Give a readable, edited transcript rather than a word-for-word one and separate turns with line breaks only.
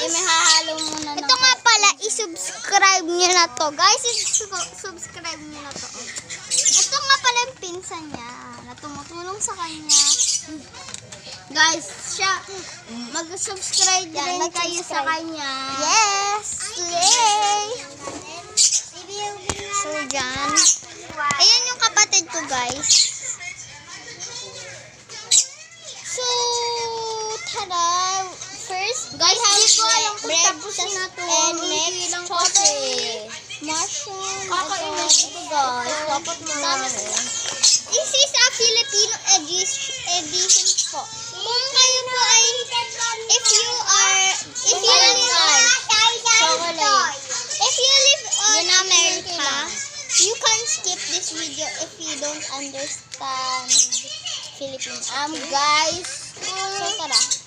may hahalo muna ng...
Ito nga pala, i-subscribe nyo na to. Guys, i-subscribe nyo na to. Ito nga pala yung pinsan niya na tumutulong sa kanya.
Guys, siya, mag-subscribe din kayo sa kanya.
Yes! Yay! So, dyan. Ayan yung kapatid ko, guys. So, tara. First,
Guys, hindi ko alam kung
bread,
tapos na to.
and
Hindi
next,
lang kasi.
mushroom.
Kakainis ito, guys. Dapat mo
This is a Filipino edition po. Kung kayo po ay, if you live in America, you can skip this video if you don't understand Filipino.
Guys,
So, tara.